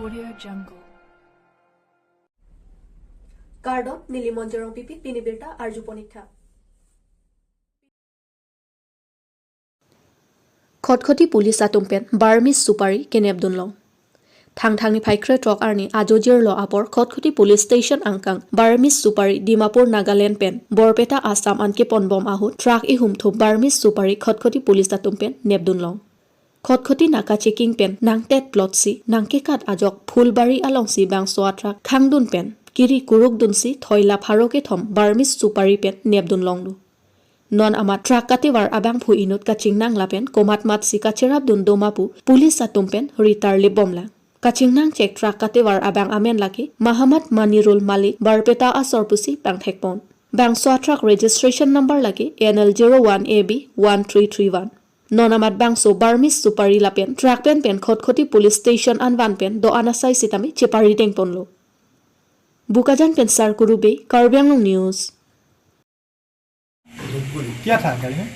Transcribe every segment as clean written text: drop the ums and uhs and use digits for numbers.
Audio Jungle. Kardo Nilimonjerong Pipi Pinibirta Arjuponitha. Khotkhoti Police Atumpen Barmis Supari Kenebdunlong. Thangthangni Phaikre Trok Arni Ajojir Lo Apor Khotkhoti Police Station Angkang Barmis Supari Dimapur Nagaland Pen Borpeta Assam Anke Ponbom Ahut Truck Ihum Thu Barmis Supari Khotkhoti Police Atumpen Nebdunlong. Khotkhoti Naka Checking Pen Nangtet Plotsi Nangkekat Ajok Phulbari Alongsi Bang Soatra Khangdun Pen Kiri Kuruk Dunsi Thoila Pharoke Thom Barmis Supari Pen Nebdunlong Lu. Non amat truck katiwar abang phu inut kaching nang lapen komat mat si kachirap dun domapu police atumpen ritar libomla. Kaching nang check truck katiwar abang amen laki Mahamat Manirul Malik Barpeta Asorpusi Bang Thekpon. Bang Soa truck registration number laki NL01AB1331. Non amat bang so Barmis Supari lapen truck pen Khotkhoti police station anwan pen do anasai sitami chepari tengpon lo. Bukajan pen sar kurube Karbi Anglong news. क्या था गाड़ी में?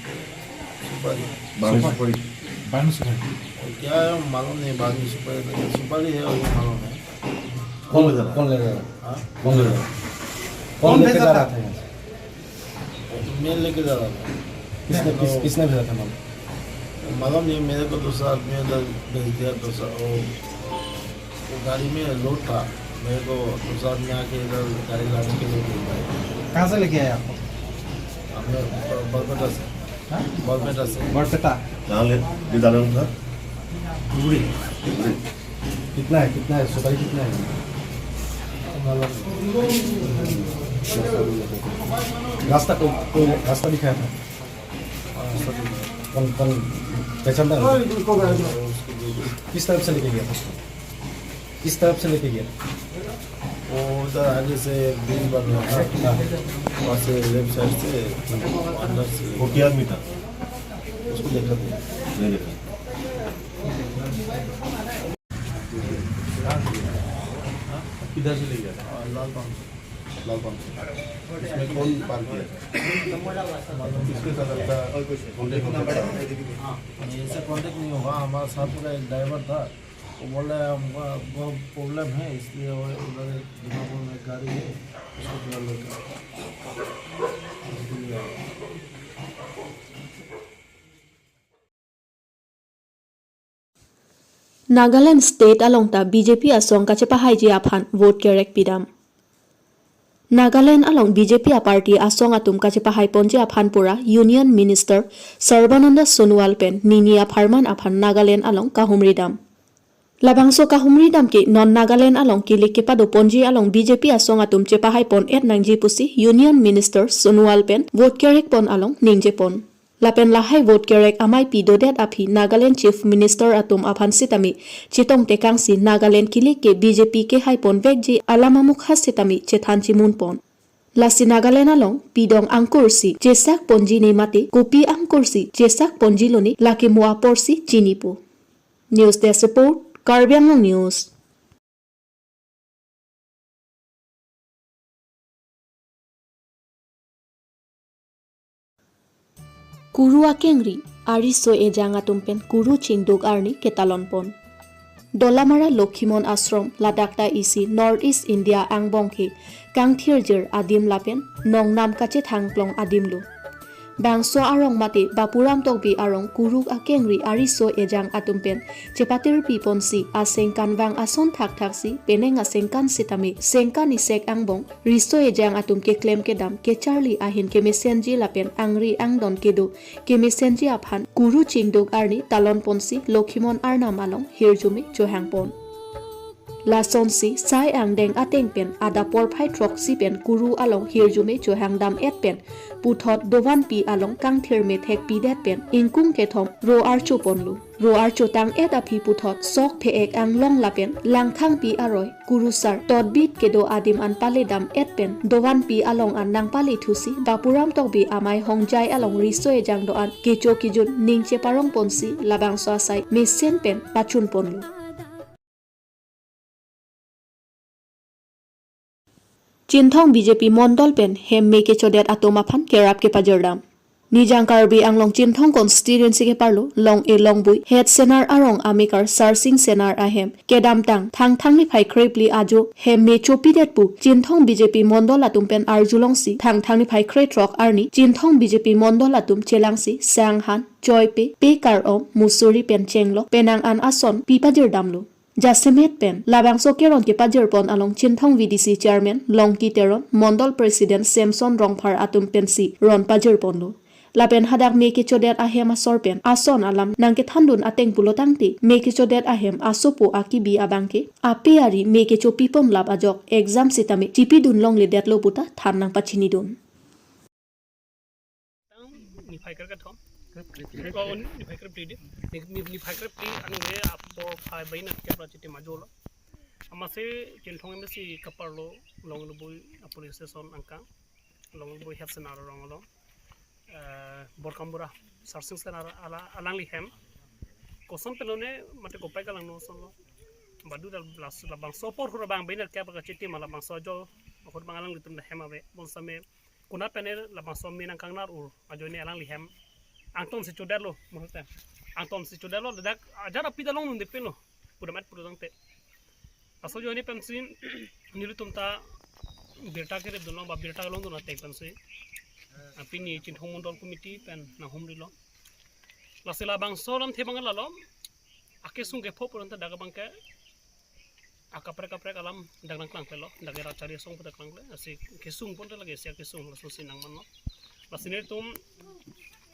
सुपारी क्या है मालूम नहीं बाकी सुपारी है और मालूम है कौन ले रहा हाँ कौन लेके जा रहा था मैं लेके जा रहा था किसने भेजा था मालूम नहीं मेरे को दूसरा आदमी उधर भेज दिया दूसरा वो गाड़ी में लोड था मेरे को दूसरा आदमी आके इधर गाड़ी लाने के लिए कहाँ से लेके आया आपको बरपेटा से बरपेटा कहाँ ले दादा था पूरी कितना है सुपारी कितना है रास्ता रास्ता दिखाया था कौन पहचानता किस तरफ से लेके गया किस तरफ से लेके गया वो उधर आगे से बिल बन रहा था वहाँ से लेफ्ट साइड से अंदर से वो क्या आदमी था उसको देखा था नहीं देखा किधर से ले गया लाल पान इसमें कौन पार किया किसके साथ आपका कॉन्टेक्ट ऐसे कॉन्टेक्ट नहीं होगा हमारे साथ का एक ड्राइवर था वो बोल रहा है हमको बहुत प्रॉब्लम है इसलिए वो उधर दिमाग में गाड़ी है उसको पूरा लेकर Nagaland State alongta BJP asong kachepa haiji aphan vote kerek pidam. Nagaland along BJP party asong atum kachepa haiponje aphan pura Union Minister Sarbananda Sonowal pen nini apharman aphan Nagaland along kahumridam. Labangso kahumridam ki non Nagaland along kilik kepado ponji along BJP asong atum chepa haipon et nangji pusi Union Minister Sonowal pen vote kerek pon along ningje pon. Lapen lahai vote kerek amai pidodet api Nagaland Chief Minister atum aphan sitami chitong tekang si Nagaland kilik ke BJP ke haipon vekji alama mukha sitami chethan chimun pon. Lasi Nagaland along pidong angkursi jesak ponji ni mati kopi angkursi jesak ponji loni laki mua porsi chinipu. News Desk Report Karbi Anglong News. Kuru akengri ariso ejang atumpen kuru chingduk arni ketalonpon. Dolamara Lokhimon Ashram Ladakta isi North East India angbongke kangthirjir adim lapen nongnam kache thangplong adimlu. Bangso arong mati bapuram tokbi arong kuruk akengri ariso ejang atumpen chepatir piponsi asengkan wang ason thak thaksi peneng asengkan sitami sengkan isek angbong riso ejang atum ke claim ke dam ke charlie ahin ke mesenji lapen angri angdon kedo ke mesenji aphan kuru chingdok arni talon ponsi Lokhimon arnam along hirjumi johangpon. La sonsi sai angdeng ateng pen ada por phai troksi pen kuru along hirjume johangdam et pen puthot dovan pi along kangthir me thek pi det pen ingkung ke thom ro archu ponlu ro archu tang et api puthot sok phe ek anglong la pen langthang pi aroi kuru sar tot bit kedo adim an pale dam et pen dovan pi along an nang pale thusi bapuram tokbi amai hongjai along riso ejang do an kecho kijun ningche parong ponsi labang so sai mesen pen pachun ponlu. Chinthong BJP Mondol pen hem meke chodet atomaphan kerap ke pajardam. Nijang Karbi Anglong Jinthong constituency ke parlo long e long bui head senar arong amikar sarsing senar ahem kedam tang thang ni phai khrepli ajo he me chopidet pu Jinthong BJP mondol atumpen arjulongsi thang ni phai khre trok arni Jinthong BJP mondol atum chelangsi sanghan joype pe kar om musuri pen chenglo penang an ason pipajir damlo Jasemet pen labang sokeron ke pajer pon along Jinthong VDC chairman Longki Teron mondol president Samson Rongphar atum pensi ron pajer ponlo Lapen hadak meke chodet ahem asorpen ason alam nangke thandun ateng pulotangti meke chodet ahem asopo akibi abangke ape ari meke chopi pom lab ajok exam sitame tipi dun long le detlo puta than nang pachini dun ni phai kar ka thom ko ni phai kar pri ni phai kar pri anu ne apo phai baina ke pra chiti majolo amase Jinthong embassy kaparlo long lo boy police station angka long boy have senar rong lo Borkambura sarsing senar alang lihem kosom pelone mate kopai kalang no son lo badu dal blas labang sopor hura bang baina ke pra chiti mala bang sojo hur bang alang litum hema be bon same kuna pener labang som minang kangnar ur ajoni alang lihem Anton si Chodelo, maksudnya. Anton si Chodelo, dak ajar api dalong nung depin lo, pura mat pura dong te. Asal jo ini pensin, nilu tumta berta kere dono, ba berta galong dono te pensi. Api ni Jinthong mondol committee pen na humri lo. Lasila bang solam te bangal lo, ake sung gepo pura nta daga bangke. Akapre alam dagang klang pelo, daga cari song pada klang le, asik kesung pun te lagi siak kesung langsung sinang man lo. Lasini tum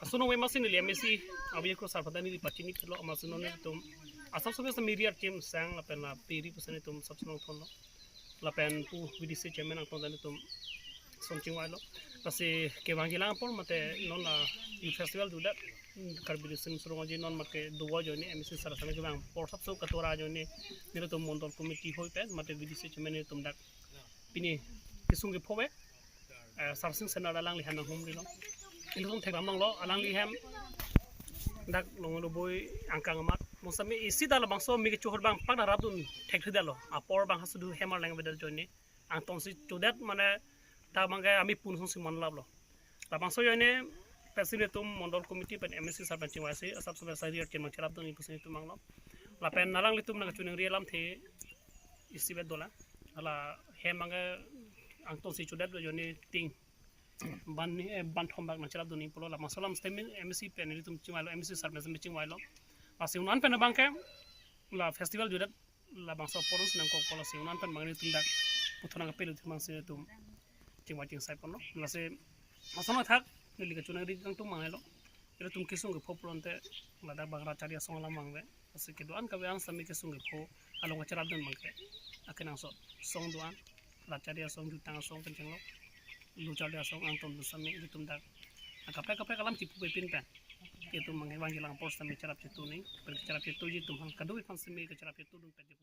Asuno we masin li MSC abi ko sarfadani di pachini phelo amasuno ne tum asam sobe sa media team sang la pen la peri pusane tum sabsuno thon la pen pu VDC chairman ang ton tum somching walo pase ke wangila por mate non la festival du dat Karbi suro ji non mate duwa joni MSC sarasame ke bang por sabso katora joni ne tum mondol committee hoi pen mate VDC chairman tum dak pini kisung ge phobe sarsing senada lang li hanang humri lo ini tuh tegram lo alang lihem dak nong boy angkang amat mosami isi dalam bangso mi kecuhur bang pak darab dun tek lo apor bang hasudu hemar lang bedal joni angton si cudet mana ta mangga ami pun sung man lab lo la bangso yone presiden tum mondol committee pen MSC sarban ciwasi asap sobe sari ken macharab dun ikusin itu manglo la pen nalang litum na kacuneng rielam the isi bedola ala hemanga angton si cudet joni ting ban thombak na charab duni polo la masalam stemin MSC pen tum chimalo MSC sarmes meching wailo pasi unan pen bangke la festival judat la bangsa porons nang kok polo si unan pen mangni tundak puthona ka pelu thumang se tum chingwaching sai pono la se masama thak nili ka chunang ri kang tum mangelo ira tum kisung ge phopronte la da bangra charia song la mangbe pasi ke duan ka yang sami kisung ge pho along charab dun mangke akenang so song duan la charia song jutang song penchenglo lucar dia song anton bersama itu tumdak kapre kalam tipu pepin pen itu mengewangi lang pos sami carap cetu ning bercarap cetu ji tumhang kadu ikan semi ke carap cetu dum pedi